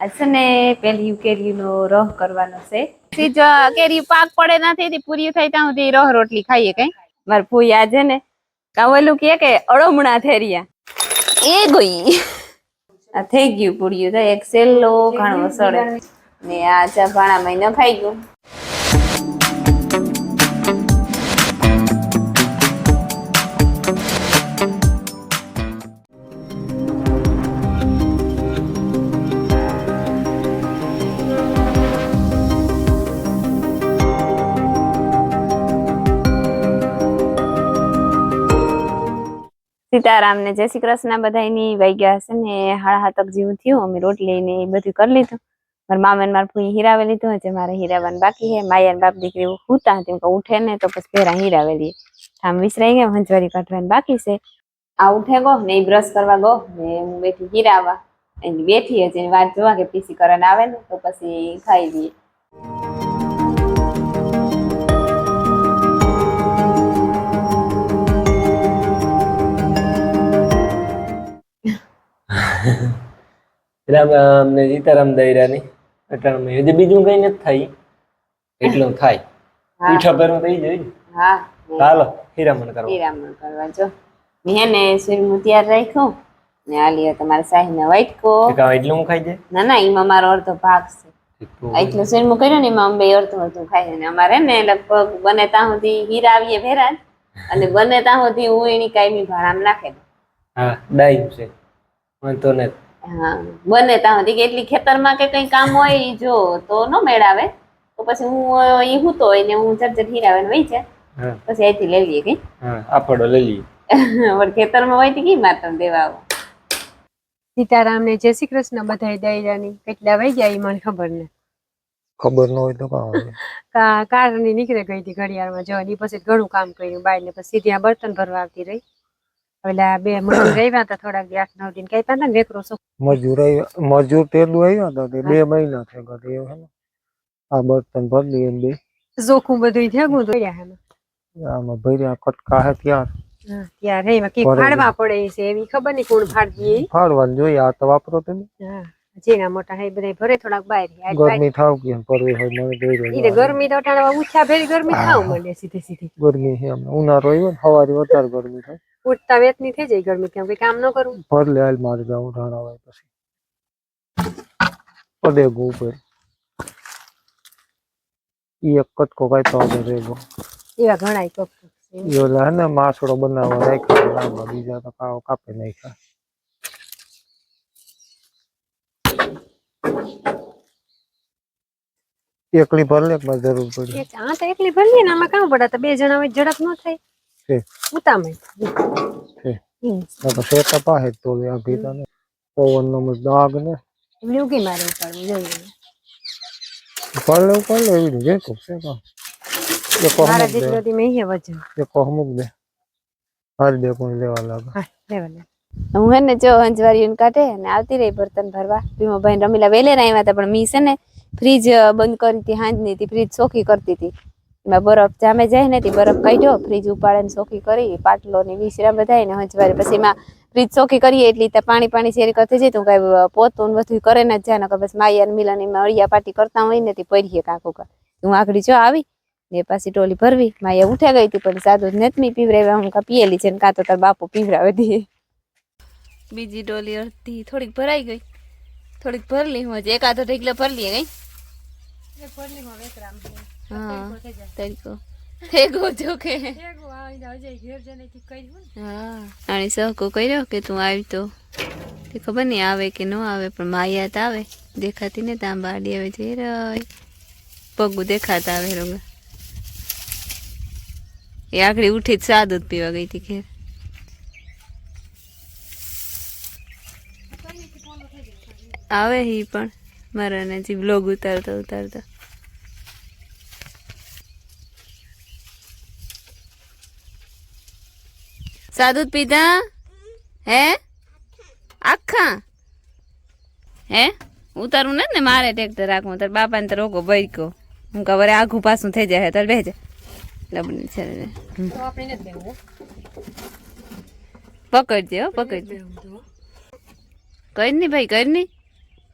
છે ને પેલી કેરીનો રહ કરવાનો છે. કેરી પાક પડે નથી પૂરી થઈ ત્યાં સુધી રહ રોટલી ખાઈએ કઈ મારે ફૂઈ આજે ને કાવેલું કે અળમણા થેરિયા એ ગઈ આ થઈ ગયું પૂર્યું એક સેલ્લો ઘણો સડે ને આ ચા ભાણા મહિને ખાઈ ગયું. સીતારામ ને જય શ્રી કૃષ્ણ બધાની વાગ્યા હશે ને 7:30 જેવું થયું. અમે રોટલી ને એ બધું કરી લીધું. મારા મામા મારા ફૂઈ હીરાવે લીધું હશે મારે હીરાવાનું બાકી છે. માયા બાપ દીકરી હુતા તેમ કે ઉઠે ને તો પછી ફેરા હીરાવે લઈએ. આમ વિસરાઈ ગયા હંજવારી કાઢવાની બાકી છે. આ ઉઠે ગો ને બ્રશ કરવા ગો ને હું બેઠી હીરાવા એની બેઠી હશે વાત જોવા કે પીસી કરવાને આવે ને તો પછી ખાઈ લઈએ. રામ ને સીતારામ દૈરાની અટાણમાં હજી બીજું કઈ નથી થાય એટલું થાય. પીઠા પર થઈ જાય. હા ચાલો હીરામણ કરવા જો મેં ને સુરમું તૈયાર રાખ્યું ને આલિયો તમારા સાહીને વાટકો એટલું હું ખાઈ જાય. ના એમાં મારો અડધો ભાગ છે. એટલું સુરમું કર્યું ને એમાં બે અડધું ખાઈ ને અમારે ને લગભગ બને ત્યાં સુધી હીરા આવીએ ભેરા અને બને ત્યાં સુધી હું એની કાયમી ભાણામાં નાખે દઉં. હા ડાઈ છે વાંધો નથી. હા બને ત્યાં સુધી કેટલી ખેતરમાં કે કઈ કામ હોય જો તો ન મેળાવે તો પછી હું ઈ હું તો એને હું જટ હીરાવે વહી છે પછી અહીંથી લઈ લઈએ કઈ આપડો લઈ લઈએ પણ ખેતરમાં હોય કઈ માત્ર દેવા આવો. સીતારામ ને જય શ્રી કૃષ્ણ બધાય દાયરાની કેટલા વાગ્યા એ મને ખબર ન હોય તો કારની નીકળે ગઈ હતી ઘડિયાળમાં જવાની પછી ઘણું કામ કર્યું બાય ને પછી ત્યાં બર્તન ભરવા આવતી રહી. પેલા 2 મજૂર આવ્યા હતા થોડાક 8-9 દિન કઈ હતા ને વેકરો મજૂર તેલું આવ્યા હતા 2 મહિના થયા આ બર્તન ભરી દે ચોખ્ખું બધું થયું ધોયા આમાં ભર્યા કટકા હે ત્યારે એમાં કઈ ફાડવા પડે છે એવી ખબર નહીં કોણ ફાડતી ફાડવાનું જોઈએ આ તો વાપરો તો જેના મોટા હે બધા ભરે થોડાક બહાર ગરમી થાવ કે પરવી હોય મને એટલે ગરમી તો ટાણા ઉઠ્યા ભેરી ગરમી થાવ મળે સીધી ગરમી છે ઉનાળો આવ્યો ને સવારે વધારે ગરમી થાય ઉઠતા વેતની થઈ જાય ગરમી કેમ કે કામ ન કરું ભર લે હાલ મારે જાઉં ઢાણા હોય પછી પડે ગો ઉપર એક કટકો કાઢતો રેગો એવા ઘણા કપ યોલા ને માસડો બનાવવા રાખ્યો બીજા તો કાપી નાખ્યા. એકલી ભર લે મારે જરૂર પડી આ તો એકલી ભર લે ને આમાં કામ પડે તો 2 જણા હોય ઝડપ ન થાય ઉતામે શેતા પાસે તો આ ભીતા ને પવન નો દાગ ને ઉગી મારે ઉપાડવું જોઈએ ઉપર લે એવી જે કોસે કા મારા જેટલી મેં હે વજન એ કોહમુક દે હાલ દે કોઈ લેવા લાગે હા લેવા લે હું હે ને જો હંજવારીને કાઢે ને આવતી રહી બર્તન ભરવા ભીમો ભાઈ રમીલા વેલે આવ્યા હતા પણ મી છે ને ફ્રીજ બંધ કરી હતી હાંજની હતી ફ્રીજ ચોખ્ખી કરતી હતી એમાં બરફ જામે જાય ને બરફ કાઢ્યો ફ્રીજ ઉપાડે ને ચોખ્ખી કરી પાટલો ને વિસરા બધા ને હંજવારી પછી એમાં ફ્રીજ ચોખ્ખી કરીએ એટલે પાણી શેરી કરતી જાય તું કઈ પોતું બધું કરે ને જ જાય ને બસ માયા મિલન એમાં અળિયા પાટી કરતા હોય ને પડીએ કાકુ હું આગળ જો આવી ને પાછી ટોલી ભરવી માયા ઉઠે ગઈ હતી પણ સાદું નેતમી પીવરાવ્યા હું પીએલી છે ને કાં તો તાર બાપુ પીવરાવે દી. બીજી ડોલી અડધી થોડીક ભરાઈ ગઈ થોડીક ભરલી હું એકાદો ઢીકલો ભરલી ગઈ હા તરીકો થેગો જો કે હા અને સહકો કર્યો કે તું આવી તો તે ખબર નહીં આવે કે ન આવે પણ માયા તો આવે દેખાતી ને ત્યાં બાડી આવે છે પગું દેખાતા આવે રોગ એ આખડી ઉઠી જ સા દૂધ પીવા ગઈ હતી ખેર આવે હી પણ મારા ને જી બ્લોગ ઉતારતા સાદું પીધા હે આખા હે ઉતારું ને મારે ટેક્ટર રાખવું તાર બાપા ને તો રોગો ભરકો હું કવરે આઘું પાછું થઈ જાય તાર બેજે લબની છે પકડજે હો પકડજે કઈ નહીં ભાઈ કઈ નહીં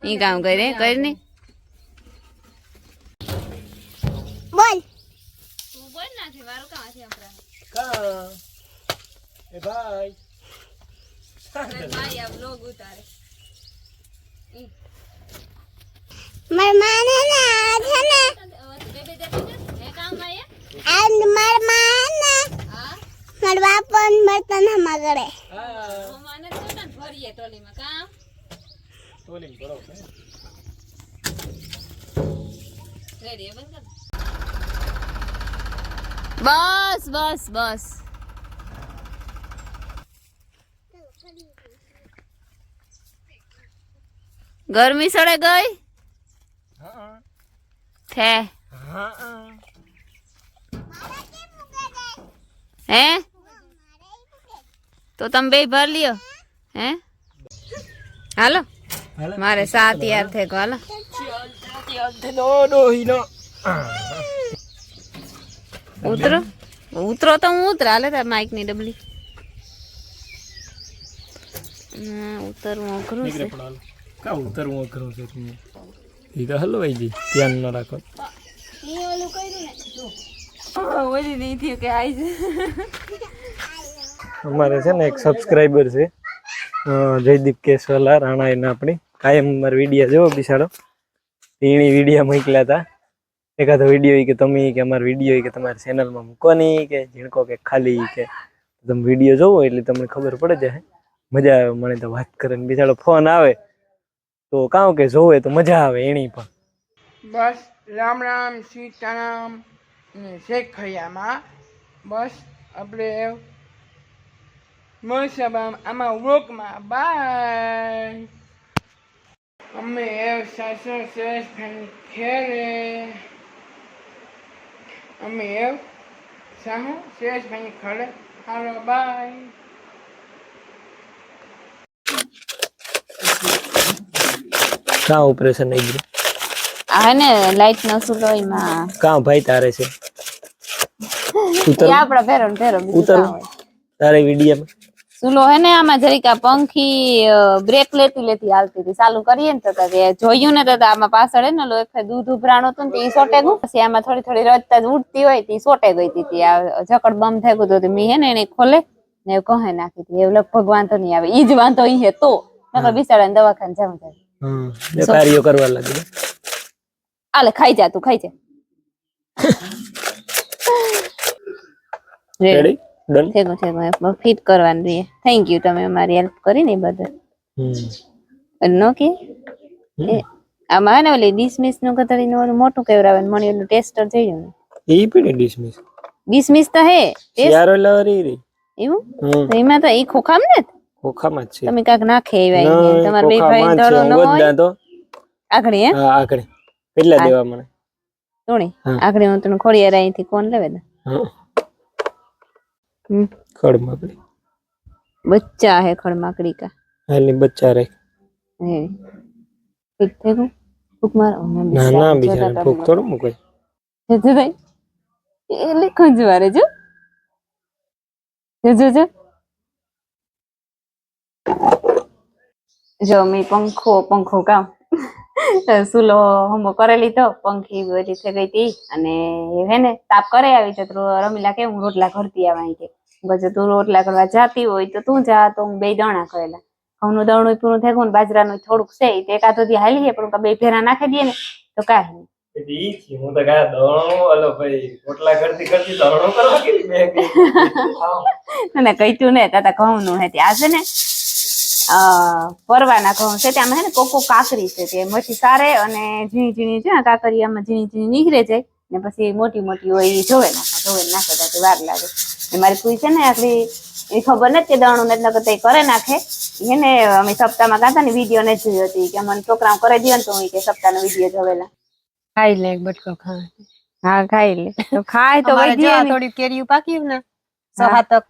ઈ કામ કરે કરીને બોલ તું બોલ નાથી મારું કામ છે આપણા કા એ ભાઈ ભાઈ આ બ્લોગ ઉતારે માર માને ના છે ને બેબી દેખી હે કામ આયે આ માર માને હા માર બાપન બર્તન હમાગડે માને તો તન ભરીએ ટોલીમાં કામ ટોલી બરોબર રેડી બંધ કર બસ બસ બસ ગરમી સડે ગઈ હા થે હા હે તો તમે બે ભર લ્યો હે હાલો મારે 7 યાર થે ગો હાલો ઉતરો ઉતરો તો હું ઉતરા હાલે તાર માઇક ની ડબલી ઉતરવું અઘરું છે કા ઉતરવું અઘરું છે તમે ઈ તો હલવાઈ ગઈ ધ્યાન ન રાખો ઓલી નહીં થયું કે આઈ છે અમારે છે ને એક સબસ્ક્રાઇબર છે જયદીપ કેશવાલા રાણા એને આપણી કાયમ અમારા વિડીયો જોવો બિસાડો એની વિડીયો મોકલ્યા હતા એકાદો વિડીયો કે તમે કે અમારો વિડીયો કે તમારી ચેનલમાં મૂકવાની કે ઝીણકો કે ખાલી કે તમે વિડીયો જોવો એટલે તમને ખબર પડે જાય મજા આવે મને તો વાત કરીને બિચારો ફોન આવે તો કાં કે જોવે તો મજા આવે એની પણ બસ રામ રામ સીતારામ ને શેખ ખૈયામાં બસ આપણે મળશે આમાં વ્લોગમાં બાય અમે સાસુ શેષ ખેરે અમે સાહુ શેષ ભાઈ ખડે હાલો બાય કાં ઓપરેશન નહીં ગયું આ ને લાઈટ નો સુલો એમાં કાં ભાઈ તારે છે એ આપડા ફેરો ને ફેરો બીજું ઉતરો. કાં હોય. તારે વિડીયોમાં સુલો હે ને આમાં જરીક આ પંખી બ્રેક લેતી હાલતી હતી ચાલુ કરીએ ને તો કે જોયું ને તો આમાં પાછળ હે ને લો એક દૂધ ઉભરાણું હતું ને તે ઈ સોટે ગયું પછી આમાં થોડી થોડી રજતા જ ઉડતી હોય તે ઈ સોટે ગઈ હતી આ ઝકડ બમ થઈ ગયું તો મી હે ને એને ખોલે ને એવું કહે નાખી હતી એવું લગભગ વાંધો નહીં આવે ઈ જ વાંધો ઈ હે તો નકર બિચારાને દવાખાને જવું થાય કાર્યો કરવા લાગે આલે ખાઈ જા તું ખાઈ જા રેડી ડન થેગો ફિટ કરવાનું જોઈએ થેન્ક યુ તમે અમારી હેલ્પ કરી ને એ બદલ નો કે આમાં હે ને ઓલી ડિસમિસ નું કતરીનું ઓલું મોટું કેવરાવે ને મણી ઓલું ટેસ્ટર થઈ ગયું ઈ પીને ડિસમિસ ડિસમિસ તો હે ટેસ્ટ યાર લવરી રી એવું તો એમાં તો ઈ ખોખામ ને ખોખામાં જ છે તમે કાક નાખે એવા તમાર બે ભાઈ ધડો ન હોય તો આગળ હે હા આગળ કેટલા દેવા મને તોણી આગળ હું તને ખોડિયાર અહીંથી કોણ લેવે દે ખડ મકડી બચ્ચા હે ખડ માકડી કા હાલી બચ્ચા રે હે ઠીક થે ગયું ફૂક મારો ના ના બિચારા ફૂક થોડું મૂકે જજો ભાઈ એ લખું જવારે જો જો જો મી પંખો કામ સુલો હમો કરેલી તો પંખી બધી થઈ ગઈ હતી અને હે ને તાપ કરે આવી તો રમીલા કે હું રોટલા કરતી આવા કે પછી તું રોટલા કરવા જાતી હોય તો તું જા તો હું બે દણા કરેલા ઘઉંનું દણું પૂરું થઈ ગયું ને બાજરાનું થોડુંક છે તે એકાદો દી હાલી છે પણ બે ફેરા નાખી દઈએ ને તો કાંઈ નહીં હું તો કા દણો અલો ભાઈ રોટલા કરતી દણો કરવા કે ને કઈતું ને તાતા ઘઉંનું હે તે આજે ને પરવાના ઘઉં છે ત્યાં હે ને કોકો કાકરી છે તે મચ્છી સારે અને ઝીણી છે કાકરી આમાં ઝીણી નીકળે જાય ને પછી મોટી હોય એ જોવે નાખે તો વાર લાગે ને મારી કોઈ છે ને આખરી એ ખબર નથી કે દણું ને એટલે કઈ કરે નાખે એને અમે સપ્તાહમાં ગાતા ને વિડીયો ને જોઈ હતી કે મને છોકરા કરે દે ને તો હું કે સપ્તાહ નો વિડીયો જોવેલા ખાઈ લે એક બટકો ખા હા ખાઈ લે તો ખાય તો અમારે વઈ જો દે થોડી કેરીયું પાક્યું ને સહાતક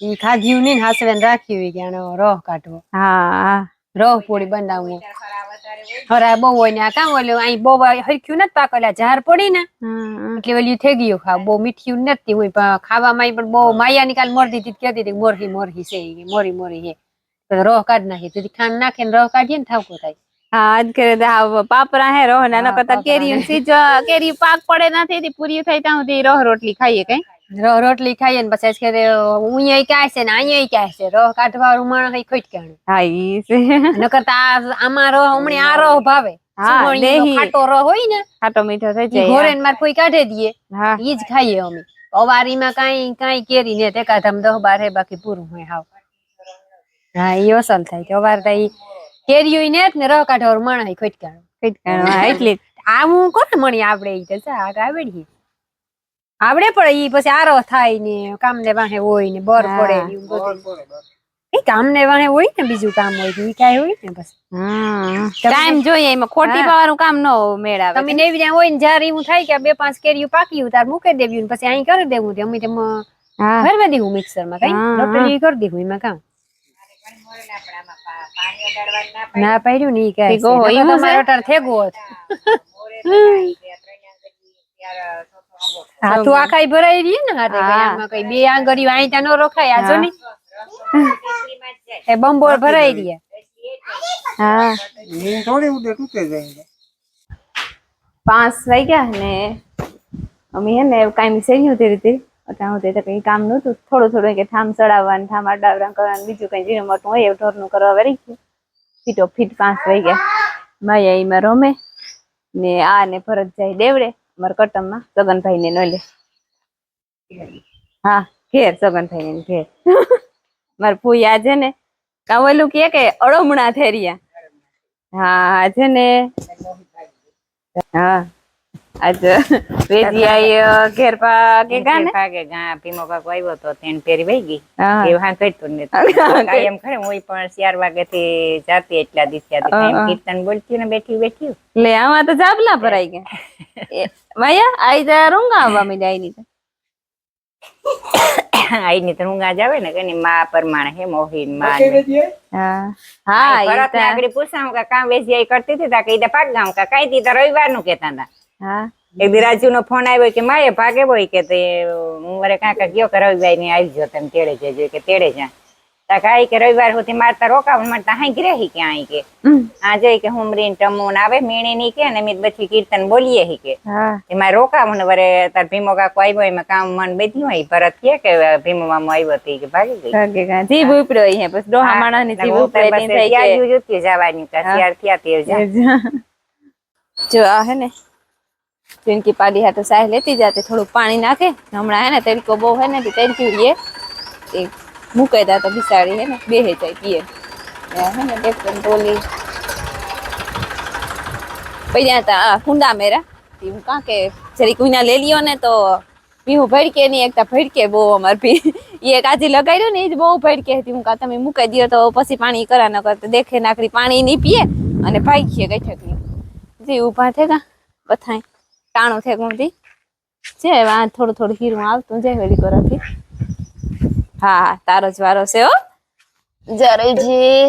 ઈ ખાધ્યું નહીં હાસવેન રાખ્યું કે આનો રોહ કાઢવો હા રોહ પૂરી બનાવવું હરા બહુ હોય ને આ કામ ઓલું અહીં બહુ હરખ્યું નથી પાકેલા ઝાર પડી ને એટલે ઓલું થઈ ગયું ખાવ બહુ મીઠ્યું નથી હોય પણ ખાવામાં પણ બહુ માયા નિકાલ મોરતી હતી કહેતી હતી મોરહી છે મોરી છે તો રોહ કાઢ નાખી તેથી ખાંડ નાખીને રોહ કાઢીએ ને ઠાવકો થાય હા આજ કરે પાપરા હે રોહ ના નકર કેરી સીજ કેરી પાક પડે નથી તી પૂરી થઈ ત્યાં સુધી રોહ રોટલી ખાઈએ કઈ રોટલી ખાઈએ ને પછી કે ઉઈ ક્યાં છે ને અહીંયા ક્યાં છે રોહ કાઢવા વાળું માણસ ખોટ કાઢે હા ઈ છે નકર આમાં રોહ હમણાં આ રોહ ભાવે હા સુગણીનો દેહી ખાટો રોહ હોય ને ખાટો મીઠો થઈ ઈ જાય ઘોરે ને માર કોઈ કાઢે દઈએ હા ઈ જ ખાઈએ અમે અવારીમાં કાઈ કેરી ને તે કાધમ 10-12 હે બાકી પૂરું હોય હાવ હા ઈ અસલ થાય કે અવાર તો ઈ કેરીઓ ને જ ને રોહ કાઢવા માણસ ખોટ કાઢે એટલે આ હું કોને મણી આવડે ઈ તો આવડી આવડે પણ ઈ પછી આરો થાય ને કામ ને વાહે હોય ને બર પડે ને એવું બધું એ કામ ને વાહે હોય ને બીજું કામ હોય ઈ કાઈ હોય ને બસ ટાઈમ જોઈએ એમાં ખોટી પાવાનું કામ ન મેળાવે તમે ને ત્યાં હોય ને જ્યારે એવું થાય કે 2-5 કેરીઓ પાકી તાર મૂકી દેવી પછી અહીં કરી દેવું અમે તેમાં ભરવા દેવું મિક્સર માં કઈ રોટલી કરી દેવું એમાં કામ ના પાડ્યું ને ઈ કાઈ તમારો અટાર થેગો હોત હા તું આખાઈ ભરાઈ રહી ને હાથે આમાં કઈ બે આંગળીઓ અહીં ત્યાં નો રખાય આજો ની એ બંબોળ ભરાઈ રહ્યા હા થોડી ઉડે તૂટે જાય 5 વાગ્યા ને અમે હે ને કાંઈ સેન્યું તે રીતે ત્યાં સુધી તો કઈ કામ નતું થોડું કે ઠામ ચડાવવાનું ઠામ આડાવડા કરવાનું બીજું કઈ જીરું મોટું હોય એવું ઢોરનું કરવા વળી ગયું ફીટો ફીટ 5 વાગ્યા માયા એમાં રમે ને આ ને ભરત જાય દેવડે મારા કટમમાં સગનભાઈ ને ન લે હા ઘેર સગનભાઈ ને ઘેર મારા ફૂઈ આજે ને કાવલું કે અળમણા થેરિયા હા આજે ને હા આજ વેજીયા ઘેર પાકે ગાને પાકે ગા પીમો કાકો આવ્યો તો તેને પેરી વઈ ગઈ એ હા કઈતું ને કાયમ ખરે હું પણ 4 વાગે થી જાતી એટલા દિવસે કીર્તન બોલતી ને બેઠી લે આમાં તો જાબલા ભરાઈ ગયા માયા આઈ જા રૂંગા આવવા મી ની આઈ ની તો ઊંઘા જ આવે ને કે માં પરમાણે હે મોહીન માં હા હા ભરત ને આગળ પૂછાવું કે કામ વેજી કરતી હતી તા કઈ પાક ગામ કા કઈ દી તો રવિવાર નું કેતા હતા હા એક દી રાજુ નો ફોન આવ્યો કે માએ ભાગે બોય કે તે હું વરે કાકા ગયો કે રવિવાર ની આવી ગયો તમે તેડે જજો કે તેડે જા તા કાઈ કે રવિવાર સુધી મારતા રોકાવ મને હાઈ ગ્રેહી કે આઈ કે આ જઈ કે હુમરીન ટમુન આવે મીણી ની કે ને મિત બચી કીર્તન બોલીએ હી કે એમાં રોકાવ ને વરે તાર ભીમો કાકો આવ્યો એમાં કામ મન બેઠી હોય ભરત કે ભીમો મામો આવ્યો હતી કે ભાગી ગઈ જીભ ઉપડ્યો હે બસ ડોહા માણા ની જીભ ઉપડે ની થઈ કે ત્યાં જોતી જવાની કા ત્યાર થયા તે જો આ હે ને ચીનકી પાડી હાથે સાહ લેતી જાતે થોડું પાણી નાખે હમણાં હે ને તડકો બહુ હે ને તડકી રીએ એ મૂકે તા તો બિસાડી હે ને બેહે જાય પીએ હે ને દેખન ટોલી પૈયા તા કુંડા મેરા તી હું કા કે જરી કુઈના લે લિયો ને તો પીહું ભડકે ની એકતા ભડકે બહુ અમાર પી એ કાજી લગાડ્યો ને એ જ બહુ ભડકે હતી હું કા તમે મૂકી દયો તો પછી પાણી કરા ન કરતે દેખે નાખડી પાણી ની પીએ અને ભાગીએ ગઈઠકની જે ઊભા થેગા બથાય ટાણું થે ગુંડી છે વા થોડું હીરું આવતું જાય વેલી કરાથી હા તારો જ વારો છે હો જરેજી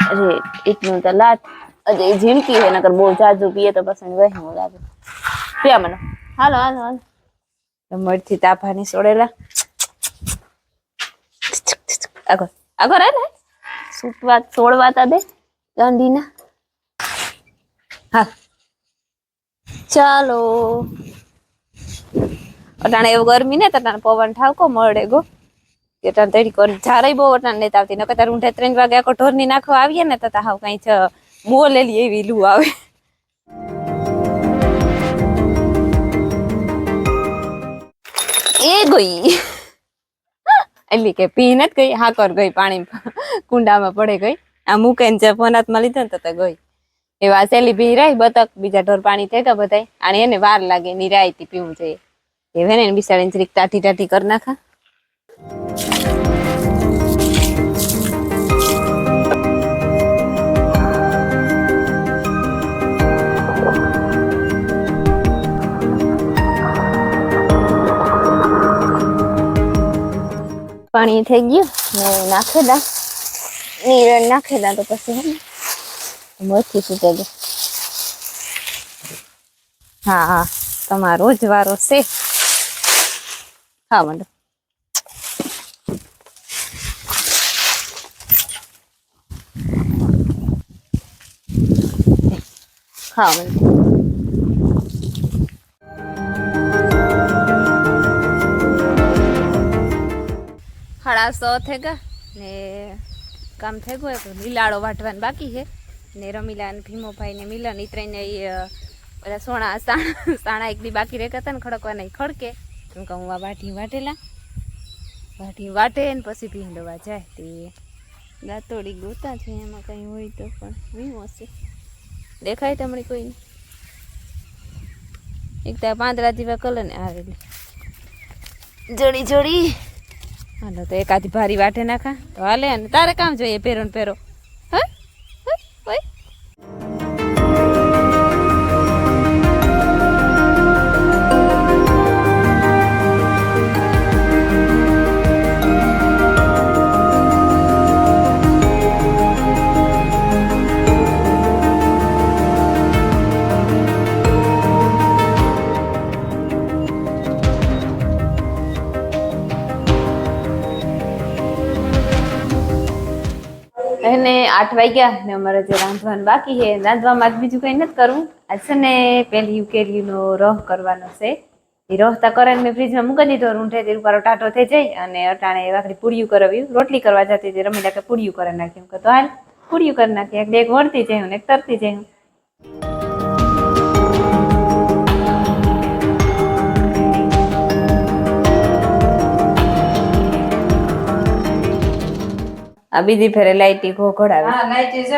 અરે इतનું તો લાત અજે ઝીણકી હે નકર બહુ જાજુ પીએ તો પછી વહેમો લાગે પીયા મને હાલો મરથી તાપાની સોડેલા આગળ રે સુટવા છોડવા તા દે ગાંધીના હા ચાલો અટાણે એવું ગરમી ને તટાણે પવન ઠાવકો મળે ગો અટાણે તડી કોર જારે બહુ અટાણે લેતા આવતી નકર તાર ઊંઠે 3 વાગે આખો ઢોરની નાખવા આવીએ ને તો હાવ કઈ છે બોલેલી એવી લૂ આવે એ ગઈ એટલે કે પી નથી ગઈ હાકર ગઈ પાણી કુંડામાં પડે ગઈ આ મૂકે ને ફોન હાથમાં લીધો ને તો ગઈ એવા સેલી ભી રહી બતક બીજા ઢોર પાણી થઈ ગયા બધા અને એને વાર લાગે નિરાયતી પીવું જોઈએ એ ને બિસાડીને જરીક ટાટી ટાટી કરી નાખા પાણી થઈ ગયું ને નાખેલા નીરણ નાખેલા તો પછી હે ને મરથી છૂટે ગયું હા હા તમારો જ વારો છે ખાવા માંડો ખાવા માંડો સાડા 100 થઈ ગયા ને કામ થઈ ગયું પણ લીલાડો વાટવાનું બાકી છે ને રમીલા ને ભીમોભાઈ ને મિલન ઈત્રઈને બધા સાણા એક દી બાકી રહેતા હતા ને ખડકવાના ખડકે એમ કહું આ વાટી વાટે ને પછી ભીંડવા જાય તે દાંતોડી ગોતા છે એમાં કંઈ હોય તો પણ વીમો છે દેખાય તમને કોઈને એક તો પાંદડા જેવા કલર ને આવેલી જોડી હાલો તો એકાદી ભારી વાટે નાખા તો હાલે અને તારે કામ જોઈએ પેરો ને પેરો હોય એને 8 વાગ્યા ને અમારે જે રાંધવાનું બાકી છે રાંધવામાં આજ બીજું કંઈ નથી કરવું આજ છે ને પેલી કેરીનો રહ કરવાનો છે એ રહતા કરે મેં ફ્રીજમાં મૂકી દીધો રૂંઢે તે ઉપર ટાટો થઈ જાય અને અટાણે વાકડી પૂડિયું કરાવ્યું રોટલી કરવા જતી હતી રમીલા કે પૂડિયું કરી નાખ્યું કે તો હાલ પૂડિયું કરી નાખી એક વળતી જાય ને એક તરતી જાય આ બીજી ફેરે લાઈટી ઘોઘડાવે હા લાઈટ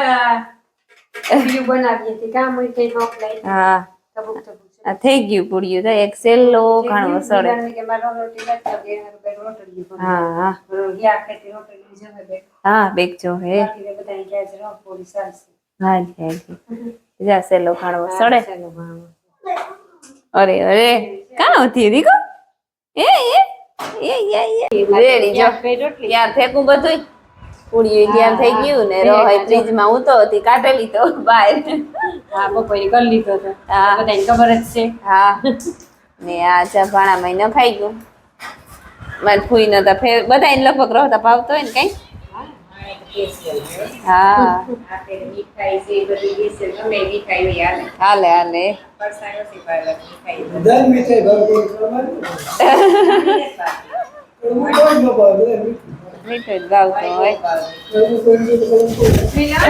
છે વિડિયો બનાવીએ તે કામ હોય તે નોક લાઈટ હા તબુક તબુક આ થઈ ગયું પૂડિયું તો એક સેલો ઘણો સડે કે મારો રોટી લાગે કે બે રોટલી હા હા ગયા ખેતી રોટલી જમે બે હા બેગજો હે બાકી બધા ગેસ રો પોલી સાલસી હાજી જા સેલો ઘણો સડે અરે અરે કાં હતી રીકો એ રેડી જો યાર ફેંકું બધું પૂડિયું ધ્યાન થઈ ગયું ને રોય ફ્રીજમાં હું તો હતી કાઢેલી તો બહાર હા બપોરે કરી લીધો તો હા બધાને ખબર જ છે હા ને આ ચા ભાણામાં ન ખાઈ ગયું મારે ફૂઈ નતા ફેર બધા લગભગ રહતા ભાવતો હોય ને કઈ હા મીઠાઈ છે બધી દેશે ગમે મીઠાઈ હોય હાલે હાલે પરસાયો છે પાલક મીઠાઈ બધા મીઠાઈ ભાવ કોઈ પ્રમાણે કોઈ ન ભાવ મીઠું જ ભાવતો હોય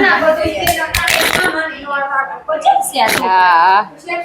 ના બધું તે નકારે સામાન નો પછી હા છે